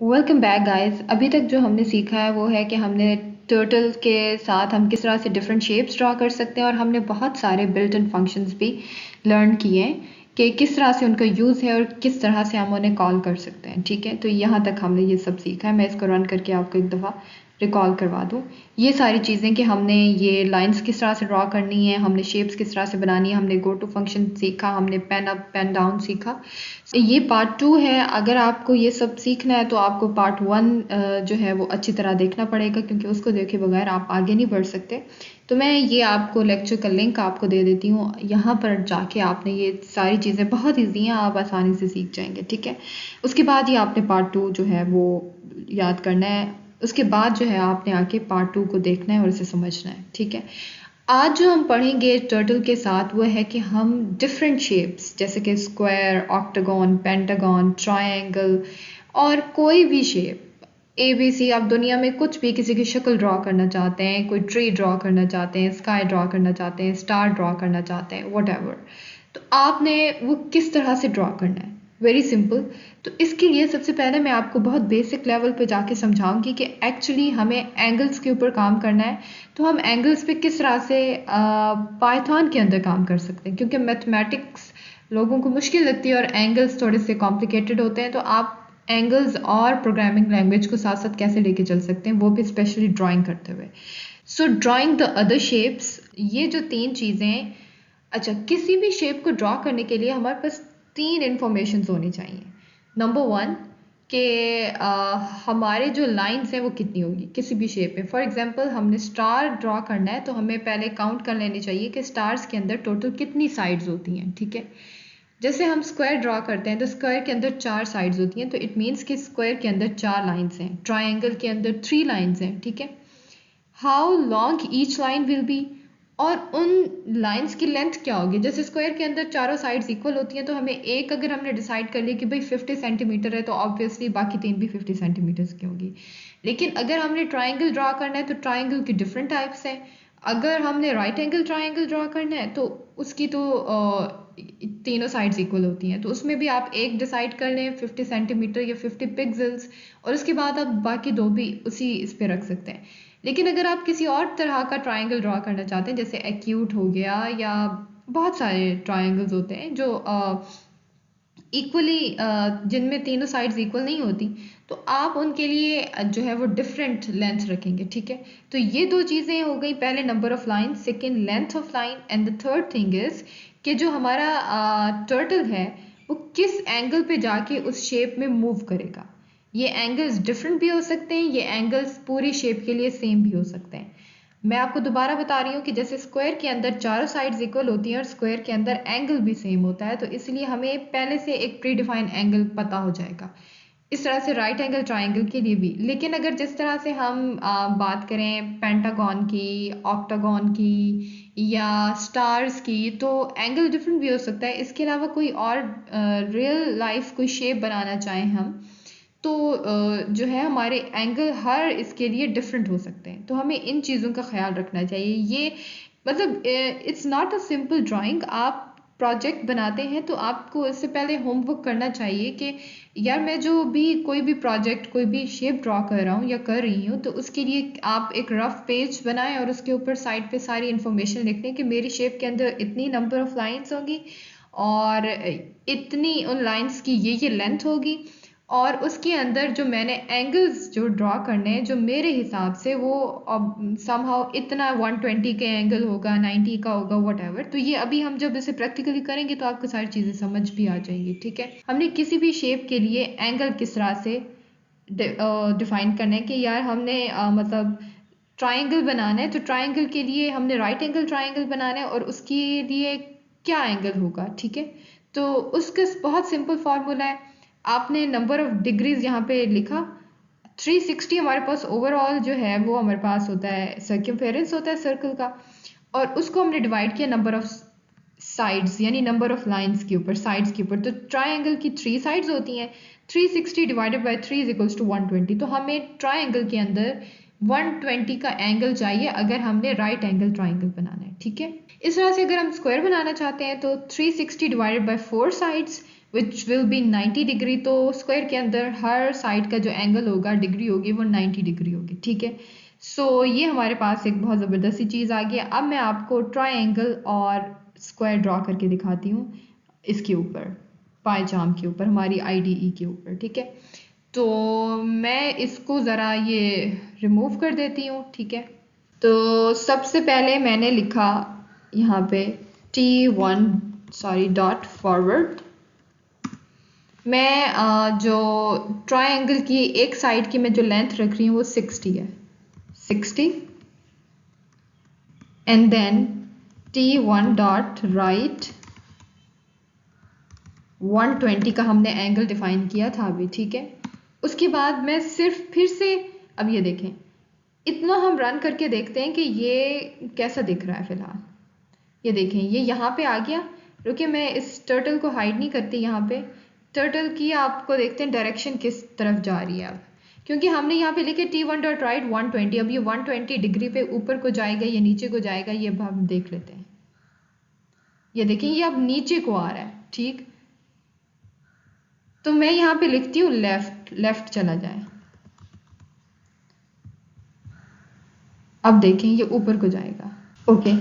Welcome back guys. अभी तक जो हमने सीखा है वो है कि हमने टर्टल के साथ हम किस तरह से डिफरेंट शेप्स ड्रॉ कर सकते हैं और हमने बहुत सारे बिल्ट इन फंक्शंस भी लर्न किए हैं कि किस तरह से उनका यूज़ है और किस तरह से हम उन्हें कॉल कर सकते हैं। ठीक है, तो यहाँ तक हमने ये सब सीखा है। मैं इसको रन करके आपको एक दफ़ा रिकॉल करवा दूँ। ये सारी चीज़ें कि हमने ये लाइंस किस तरह से ड्रॉ करनी है, हमने शेप्स किस तरह से बनानी है, हमने गो टू फंक्शन सीखा, हमने पेन अप पेन डाउन सीखा। ये पार्ट 2 है। अगर आपको ये सब सीखना है तो आपको पार्ट 1 जो है वो अच्छी तरह देखना पड़ेगा, क्योंकि उसको देखे बगैर आप आगे नहीं बढ़ सकते। तो मैं ये आपको लेक्चर का लिंक आपको दे देती हूँ, यहाँ पर जाके आपने ये सारी चीज़ें बहुत ईजी हैं, आप आसानी से सीख जाएंगे। ठीक है, उसके बाद ही आपने पार्ट 2 जो है वो याद करना है। उसके बाद जो है आपने आके पार्ट 2 को देखना है और इसे समझना है। ठीक है, आज जो हम पढ़ेंगे टर्टल के साथ वो है कि हम डिफरेंट शेप्स जैसे कि स्क्वायर, ऑक्टागन, पेंटागन, ट्रायंगल और कोई भी शेप ABC, आप दुनिया में कुछ भी किसी की शक्ल ड्रॉ करना चाहते हैं, कोई ट्री ड्रॉ करना चाहते हैं, स्काई ड्रॉ करना चाहते हैं, स्टार ड्रॉ करना चाहते हैं, व्हाटएवर, तो आपने वो किस तरह से ड्रॉ करना है। Very simple. तो इसके लिए सबसे पहले मैं आपको बहुत बेसिक लेवल पे जाके समझाऊंगी कि एक्चुअली हमें एंगल्स के ऊपर काम करना है। तो हम एंगल्स पे किस तरह से पाइथन के अंदर काम कर सकते हैं, क्योंकि मैथमेटिक्स लोगों को मुश्किल लगती है और एंगल्स थोड़े से कॉम्प्लिकेटेड होते हैं। तो आप एंगल्स और प्रोग्रामिंग लैंग्वेज को साथ साथ कैसे लेके चल सकते हैं, वो भी स्पेशली ड्राइंग करते हुए। सो ड्राइंग द अदर शेप्स, ये जो तीन चीज़ें, अच्छा, किसी भी शेप को ड्रॉ करने के लिए हमारे पास तीन इंफॉर्मेशन होनी चाहिए। नंबर वन, कि हमारे जो लाइंस हैं वो कितनी होगी किसी भी शेप में। फॉर एग्जांपल हमने स्टार ड्रॉ करना है तो हमें पहले काउंट कर लेनी चाहिए कि स्टार्स के अंदर टोटल कितनी साइड्स होती हैं। ठीक है, जैसे हम स्क्वायर ड्रॉ करते हैं तो स्क्वायर के अंदर 4 साइड्स होती हैं, तो इट मीन्स कि स्क्वायर के अंदर 4 लाइंस हैं। ट्राइंगल के अंदर 3 लाइंस हैं। ठीक है, how long each line will be, और उन लाइंस की लेंथ क्या होगी। जैसे स्क्वायर के अंदर चारों साइड्स इक्वल होती हैं, तो हमें एक अगर हमने डिसाइड कर लिया कि भाई 50 सेंटीमीटर है तो ऑब्वियसली बाकी तीन भी 50 सेंटीमीटर की होगी। लेकिन अगर हमने ट्राइंगल ड्रॉ करना है तो ट्राइंगल के डिफरेंट टाइप्स हैं। अगर हमने राइट एंगल ट्राइंगल ड्रॉ करना है तो उसकी तो तीनों साइड्स इक्वल होती हैं, तो उसमें भी आप एक डिसाइड कर लें 50 सेंटीमीटर या 50 पिक्सल्स, और उसके बाद आप बाकी दो भी उसी इस पे रख सकते हैं। लेकिन अगर आप किसी और तरह का ट्राइंगल ड्रॉ करना चाहते हैं, जैसे एक्यूट हो गया, या बहुत सारे ट्राइंगल्स होते हैं जो इक्वली जिनमें तीनों साइड्स इक्वल नहीं होती, तो आप उनके लिए जो है वो डिफरेंट लेंथ रखेंगे। ठीक है, तो ये दो चीज़ें हो गई, पहले number of line, second length of line, and the third thing is कि जो हमारा टर्टल है वो किस एंगल पे जाके उस शेप में मूव करेगा। ये एंगल्स डिफरेंट भी हो सकते हैं, ये एंगल्स पूरी शेप के लिए सेम भी हो सकते हैं। मैं आपको दोबारा बता रही हूँ कि जैसे स्क्वायर के अंदर चारों साइड्स इक्वल होती हैं और स्क्वायर के अंदर एंगल भी सेम होता है, तो इसलिए हमें पहले से एक प्री डिफाइंड एंगल पता हो जाएगा। इस तरह से राइट एंगल ट्राइंगल के लिए भी। लेकिन अगर जिस तरह से हम बात करें पेंटागन की, ऑक्टागन की या स्टार्स की, तो एंगल डिफरेंट भी हो सकता है। इसके अलावा कोई और रियल लाइफ कोई शेप बनाना चाहें हम, तो जो है हमारे एंगल हर इसके लिए डिफरेंट हो सकते हैं। तो हमें इन चीज़ों का ख्याल रखना चाहिए। ये मतलब it's not a simple drawing. आप प्रोजेक्ट बनाते हैं तो आपको इससे पहले होमवर्क करना चाहिए कि यार मैं जो भी कोई भी प्रोजेक्ट कोई भी शेप ड्रॉ कर रहा हूँ या कर रही हूँ, तो उसके लिए आप एक रफ पेज बनाएं और उसके ऊपर साइड पे सारी इन्फॉर्मेशन लिख दें कि मेरी शेप के अंदर इतनी नंबर ऑफ लाइंस होगी और इतनी उन लाइंस की ये लेंथ होगी, और उसके अंदर जो मैंने एंगल्स जो ड्रॉ करने हैं जो मेरे हिसाब से वो समहाउ इतना 120 के एंगल होगा, 90 का होगा, व्हाटएवर। तो ये अभी हम जब इसे प्रैक्टिकली करेंगे तो आपको सारी चीज़ें समझ भी आ जाएंगी। ठीक है, हमने किसी भी शेप के लिए एंगल किस तरह से डिफाइन करना है कि यार हमने मतलब ट्राइंगल बनाना है, तो ट्राइंगल के लिए हमने राइट एंगल ट्राइंगल बनाना है और उसके लिए क्या एंगल होगा। ठीक है, तो उसका बहुत सिंपल फार्मूला है। आपने नंबर ऑफ डिग्रीज यहाँ पे लिखा, 360 हमारे पास ओवरऑल जो है वो हमारे पास होता है, सर्कमफेरेंस होता है सर्कल का, और उसको हमने डिवाइड किया नंबर ऑफ साइड्स यानी नंबर ऑफ लाइंस के ऊपर, साइड्स के ऊपर। तो ट्राइंगल की 3 साइड्स होती हैं, 360 divided by 3 is equals to 120। तो हमें ट्राइंगल के अंदर 120 का एंगल चाहिए अगर हमने राइट एंगल ट्राइंगल बनाना है। ठीक है, इस तरह से अगर हम स्क्वायर बनाना चाहते हैं तो 360 divided by 4 sides which will be 90 degree. तो स्क्वायर के अंदर हर साइड का जो एंगल होगा, डिग्री होगी, वो 90 डिग्री होगी। ठीक है, सो ये हमारे पास एक बहुत ज़बरदस्त सी चीज़ आ गई है। अब मैं आपको ट्रायंगल और स्क्वायर ड्रॉ करके दिखाती हूँ इसके ऊपर, पाई चार्म के ऊपर, हमारी आईडीई के ऊपर। ठीक है, तो मैं इसको ज़रा ये रिमूव कर देती हूँ। ठीक है, तो सबसे पहले मैंने लिखा यहाँ पे T1 सॉरी डॉट फॉरवर्ड। मैं जो ट्रायंगल की एक साइड की मैं जो लेंथ रख रही हूँ वो 60 है, 60, and then T1 dot right 120 का हमने एंगल डिफाइन किया था अभी। ठीक है, उसके बाद मैं सिर्फ फिर से, अब ये देखें, इतना हम रन करके देखते हैं कि ये कैसा दिख रहा है फिलहाल। ये देखें, ये यहाँ पे आ गया। रुकिए, मैं इस टर्टल को हाइड नहीं करती। यहाँ पे टर्टल की आपको देखते हैं डायरेक्शन किस तरफ जा रही है अब, क्योंकि हमने यहाँ पे लिखे T1 डॉट राइट 120। अब ये 120 डिग्री पे ऊपर को जाएगा या नीचे को जाएगा, ये अब हम देख लेते हैं। ये देखें, ये अब नीचे को आ रहा है। ठीक, तो मैं यहाँ पे लिखती हूँ लेफ्ट, लेफ्ट चला जाए। अब देखें, ये ऊपर को जाएगा। ओके,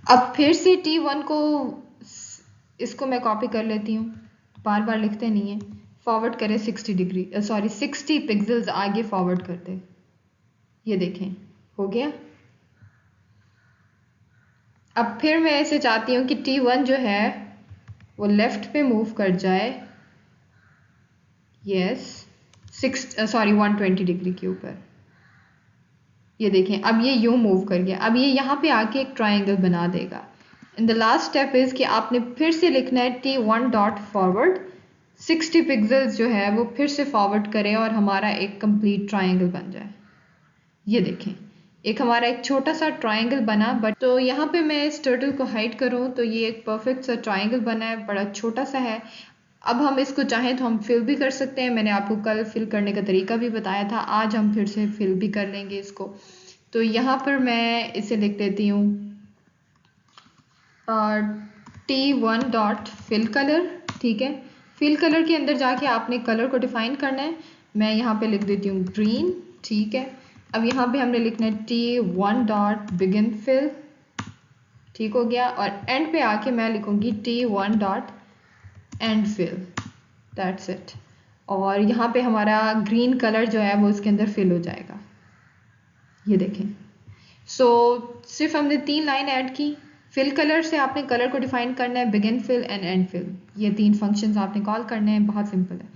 अब फिर से T1 को, इसको मैं कॉपी कर लेती हूँ, बार बार लिखते नहीं है। फॉरवर्ड करें 60 डिग्री, सॉरी 60 पिक्सल्स आगे फॉरवर्ड करते। ये देखें, हो गया। अब फिर मैं ऐसे चाहती हूँ कि T1 जो है वो लेफ्ट पे मूव कर जाए। यस, 120 डिग्री के ऊपर। ये देखें, अब ये यूं मूव कर गया। अब ये यहाँ पे आके एक ट्राइंगल बना देगा। In the last step is कि आपने फिर से लिखना है T1 डॉट फॉरवर्ड 60 पिक्सल्स जो है वो फिर से फॉरवर्ड करें और हमारा एक कंप्लीट ट्राइंगल बन जाए। ये देखें, एक हमारा एक छोटा सा ट्राइंगल बना। बट तो यहाँ पे मैं इस टर्टल को हाइड करूँ तो ये एक परफेक्ट सा ट्राइंगल बना है, बड़ा छोटा सा है। अब हम इसको चाहें तो हम फिल भी कर सकते हैं। मैंने आपको कल फिल करने का तरीका भी बताया था, आज हम फिर से फिल भी कर लेंगे इसको। तो यहाँ पर मैं इसे लिख देती हूँ T1 डॉट फिल कलर। ठीक है, फिल कलर के अंदर जाके आपने कलर को डिफाइन करना है। मैं यहाँ पे लिख देती हूँ ग्रीन। ठीक है, अब यहाँ पे हमने लिखना है T1 डॉट बिगिन फिल। ठीक हो गया, और एंड पे आके मैं लिखूंगी T1 dot and fill. That's it. और यहाँ पे हमारा ग्रीन कलर जो है वो इसके अंदर फिल हो जाएगा। ये देखें, सो सिर्फ हमने 3 लाइन ऐड की। फिल कलर से आपने कलर को डिफाइन करना है, begin fill end end fill, ये 3 फंक्शंस आपने कॉल करने हैं। बहुत सिंपल है।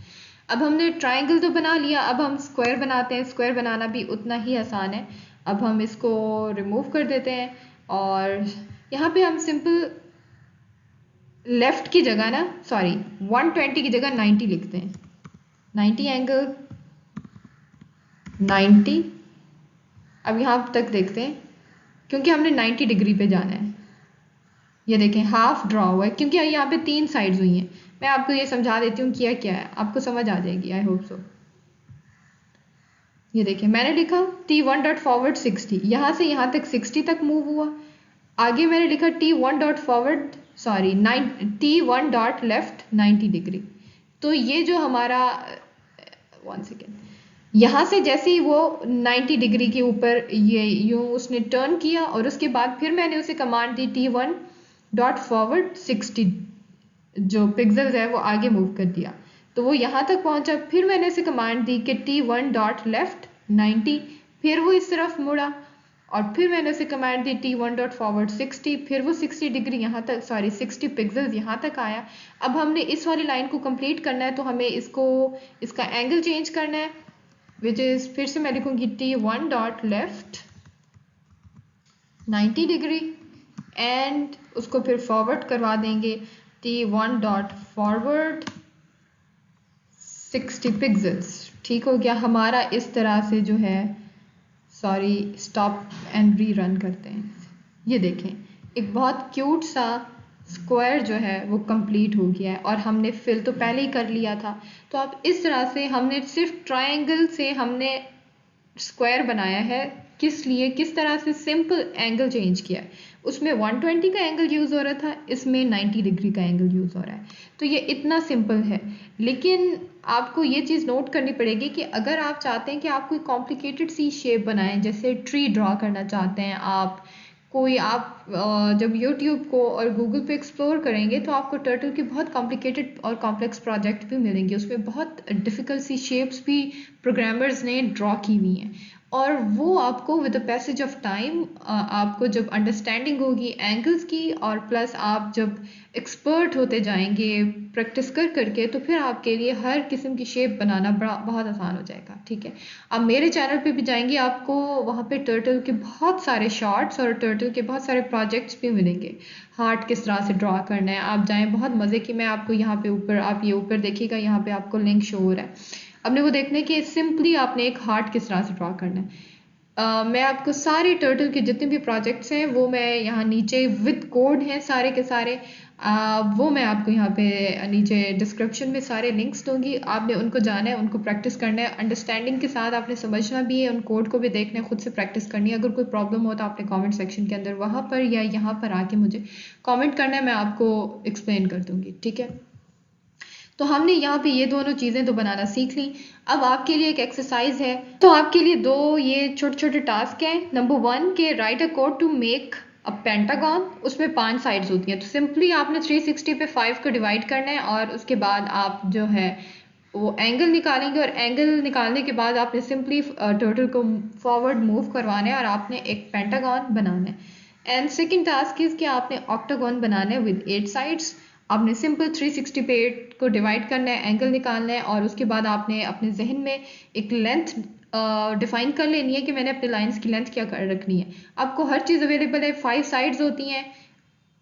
अब हमने ट्राइंगल तो बना लिया, अब हम स्क्वायर बनाते हैं। स्क्वायर बनाना भी उतना ही आसान है। अब हम इसको रिमूव कर देते हैं और यहाँ पे हम सिंपल लेफ्ट की जगह ना, सॉरी 120 की जगह 90 लिखते हैं। 90 एंगल 90। अब यहाँ तक देखते हैं, क्योंकि हमने 90 डिग्री पे जाना है। ये देखें, हाफ ड्रॉ हुआ है क्योंकि यहाँ पे 3 साइड्स हुई हैं। मैं आपको ये समझा देती हूँ किया क्या है, आपको समझ आ जाएगी, आई होप सो। ये देखें, मैंने लिखा T1 डॉट फॉरवर्ड 60, यहाँ से यहाँ तक 60 तक मूव हुआ। आगे मैंने लिखा T1 dot forward sorry T1 dot left 90 degree. तो ये जो हमारा 1 सेकेंड, यहाँ से जैसे ही वो 90 डिग्री के ऊपर ये यूं उसने टर्न किया और उसके बाद फिर मैंने उसे कमांड दी T1 डॉट फॉरवर्ड 60, जो पिक्सल्स है वो आगे मूव कर दिया। तो वो यहाँ तक पहुंचा। फिर मैंने उसे कमांड दी कि T1 डॉट लेफ्ट 90, फिर वो इस तरफ मुड़ा। और फिर मैंने उसे कमांड दी T1 डॉट फॉरवर्ड 60, फिर वो 60 डिग्री यहाँ तक, सॉरी 60 पिक्सल्स यहाँ तक आया। अब हमने इस वाली लाइन को कंप्लीट करना है, तो हमें इसका एंगल चेंज करना है, विच इज, फिर से मैं लिखूंगी T1 dot left 90 degree and उसको फिर फॉरवर्ड करवा देंगे T1 डॉट फॉरवर्ड 60 पिक्सल्स। ठीक हो गया हमारा। इस तरह से जो है, sorry stop and re run करते हैं। ये देखें, एक बहुत क्यूट सा स्क्वायर जो है वो कंप्लीट हो गया है, और हमने फिल तो पहले ही कर लिया था। तो अब इस तरह से हमने सिर्फ ट्रायंगल से हमने स्क्वायर बनाया है किस लिए, किस तरह से सिंपल एंगल चेंज किया है। उसमें 120 का एंगल यूज़ हो रहा था, इसमें 90 डिग्री का एंगल यूज़ हो रहा है। तो ये इतना सिंपल है। लेकिन आपको ये चीज़ नोट करनी पड़ेगी कि अगर आप चाहते हैं कि आप कोई कॉम्प्लिकेटेड सी शेप बनाएं, जैसे ट्री ड्रॉ करना चाहते हैं आप, कोई आप जब YouTube को और Google पे एक्सप्लोर करेंगे तो आपको टर्टल के बहुत कॉम्प्लिकेटेड और कॉम्प्लेक्स प्रोजेक्ट भी मिलेंगे। उसमें बहुत डिफ़िकल्ट सी शेप्स भी प्रोग्रामर्स ने ड्रॉ की हुई हैं, और वो आपको with the passage of time आपको जब अंडरस्टैंडिंग होगी एंगल्स की, और प्लस आप जब एक्सपर्ट होते जाएंगे प्रैक्टिस कर करके, तो फिर आपके लिए हर किस्म की शेप बनाना बहुत आसान हो जाएगा। ठीक है, आप मेरे चैनल पे भी जाएंगे, आपको वहाँ पे टर्टल के बहुत सारे शॉर्ट्स और टर्टल के बहुत सारे प्रोजेक्ट्स भी मिलेंगे। हार्ट किस तरह से ड्रॉ करना है, आप जाएं, बहुत मज़े की, मैं आपको यहाँ पे ऊपर, आप ये ऊपर देखिएगा, यहाँ पे आपको लिंक शो हो रहा है। आपने वो देखना है कि सिंपली आपने एक हार्ट किस तरह से ड्रॉ करना है। मैं आपको सारे टर्टल के जितने भी प्रोजेक्ट्स हैं वो मैं यहाँ नीचे विद कोड हैं सारे के सारे, वो मैं आपको यहाँ पे नीचे डिस्क्रिप्शन में सारे लिंक्स दूंगी। आपने उनको जाना है, उनको प्रैक्टिस करना है अंडरस्टैंडिंग के साथ, आपने समझना भी है, उन कोड को भी देखना है, खुद से प्रैक्टिस करनी है। अगर कोई प्रॉब्लम हो तो आपने कमेंट सेक्शन के अंदर वहाँ पर या यहाँ पर आके मुझे कमेंट करना है, मैं आपको एक्सप्लेन कर दूंगी। ठीक है, तो हमने यहाँ पे ये दोनों चीज़ें तो बनाना सीख ली। अब आपके लिए एक एक्सरसाइज है, तो आपके लिए दो ये छोटे छोटे टास्क हैं। नंबर 1 के write a code to make a pentagon, उसमें 5 साइड्स होती हैं, तो सिंपली आपने 360 पे 5 को डिवाइड करना है, और उसके बाद आप जो है वो एंगल निकालेंगे, और एंगल निकालने के बाद आपने सिंपली टर्टल को फॉरवर्ड मूव करवाना है और आपने एक पेंटागन बनाना है। एंड सेकेंड टास्क इज कि आपने ऑक्टागन बनाना है विद 8 साइड्स। आपने सिंपल 360 पे 8 को डिवाइड करना है, एंगल निकालना है, और उसके बाद आपने अपने जहन में एक लेंथ डिफाइन कर लेनी है कि मैंने अपने लाइंस की लेंथ क्या कर रखनी है। आपको हर चीज़ अवेलेबल है, 5 साइड्स होती हैं,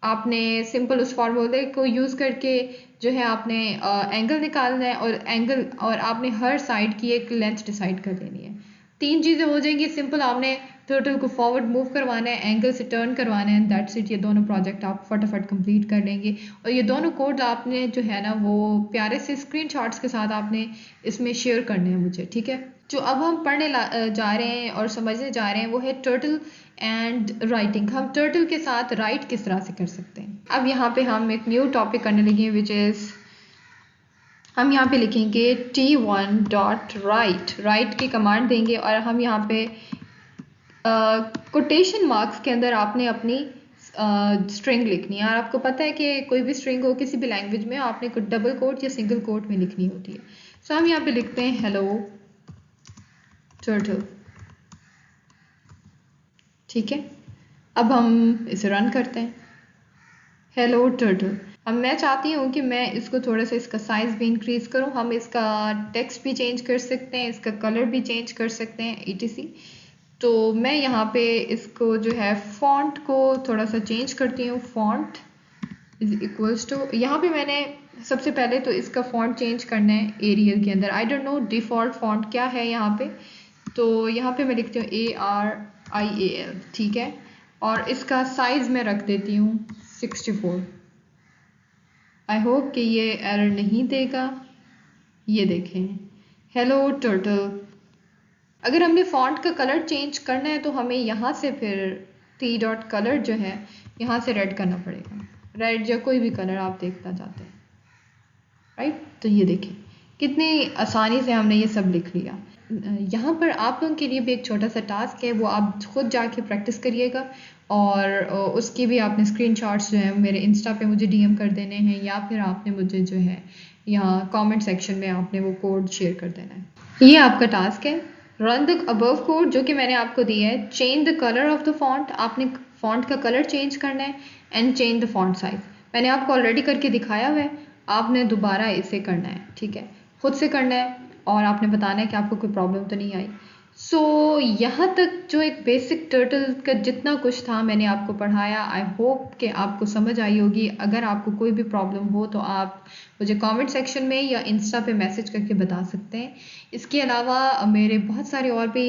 आपने सिंपल उस फार्मूले को यूज़ करके जो है आपने एंगल निकालना है, और एंगल और आपने हर साइड की एक लेंथ डिसाइड कर लेनी है। 3 चीज़ें हो जाएंगी सिंपल, आपने टर्टल को फॉरवर्ड मूव करवाना है, एंगल से टर्न करवाना है, एंड दैट्स इट। ये दोनों प्रोजेक्ट आप फटाफट कंप्लीट कर लेंगे, और ये दोनों कोड आपने जो है ना वो प्यारे से स्क्रीनशॉट्स के साथ आपने इसमें शेयर करने हैं मुझे। ठीक है, जो अब हम पढ़ने जा रहे हैं और समझने जा रहे हैं वो है टर्टल एंड राइटिंग। हम टर्टल के साथ राइट किस तरह से कर सकते हैं। अब यहाँ पे हम एक न्यू टॉपिक करने लगे, विच इज़ हम यहाँ पे लिखेंगे t1.write, राइट की कमांड देंगे, और हम यहाँ पे कोटेशन मार्क्स के अंदर आपने अपनी स्ट्रिंग लिखनी है। और आपको पता है कि कोई भी स्ट्रिंग हो किसी भी लैंग्वेज में, आपने कोई डबल कोट या सिंगल कोट में लिखनी होती है। सो हम यहाँ पे लिखते हैं हेलो टर्टल। ठीक है, अब हम इसे रन करते हैं। Hello turtle. अब मैं चाहती हूँ कि मैं इसको थोड़ा सा इसका साइज़ भी इंक्रीज़ करूँ, हम इसका टेक्स्ट भी चेंज कर सकते हैं, इसका कलर भी चेंज कर सकते हैं, etc। तो मैं यहाँ पे इसको जो है फॉन्ट को थोड़ा सा चेंज करती हूँ। फॉन्ट इज इक्वल्स टू, यहाँ पे मैंने सबसे पहले तो इसका फॉन्ट चेंज करना है एरियल के अंदर। I don't know default font क्या है यहाँ पे, तो यहाँ पे मैं लिखती हूँ ARIAL। ठीक है, और इसका साइज़ मैं रख देती हूँ 64। आई होप कि ये एरर नहीं देगा। ये देखें, हेलो टर्टल। अगर हमने फॉन्ट का कलर चेंज करना है तो हमें यहाँ से फिर t.color जो है यहाँ से रेड करना पड़ेगा, रेड या कोई भी कलर आप देखना चाहते हैं, राइट। तो ये देखें कितनी आसानी से हमने ये सब लिख लिया। यहाँ पर आप लोगों के लिए भी एक छोटा सा टास्क है, वो आप खुद जाके प्रैक्टिस करिएगा, और उसके भी आपने स्क्रीनशॉट्स जो है मेरे इंस्टा पे मुझे DM कर देने हैं, या फिर आपने मुझे जो है यहाँ कमेंट सेक्शन में आपने वो कोड शेयर कर देना है। ये आपका टास्क है। रन द अबव कोड जो कि मैंने आपको दिया है। Change the colour of the font, आपने फॉन्ट का कलर चेंज करना है, and change the font size. मैंने आपको ऑलरेडी करके दिखाया हुआ है, आपने दोबारा इसे करना है। ठीक है, खुद से करना है, और आपने बताना है कि आपको कोई प्रॉब्लम तो नहीं आई। सो यहाँ तक जो एक बेसिक टर्टल का जितना कुछ था मैंने आपको पढ़ाया। आई होप कि आपको समझ आई होगी। अगर आपको कोई भी प्रॉब्लम हो तो आप मुझे कमेंट सेक्शन में या इंस्टा पे मैसेज करके बता सकते हैं। इसके अलावा मेरे बहुत सारे और भी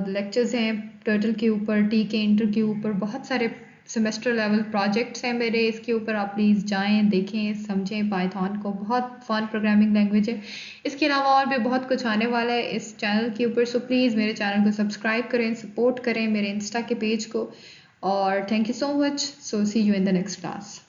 लेक्चर्स हैं टर्टल के ऊपर, टी के इंटर के ऊपर, बहुत सारे सेमेस्टर लेवल प्रोजेक्ट्स हैं मेरे, इसके ऊपर आप प्लीज़ जाएं, देखें, समझें पाइथन को। बहुत फन प्रोग्रामिंग लैंग्वेज है। इसके अलावा और भी बहुत कुछ आने वाला है इस चैनल के ऊपर, सो प्लीज़ मेरे चैनल को सब्सक्राइब करें, सपोर्ट करें मेरे इंस्टा के पेज को। और thank you so much. So see you in the next class.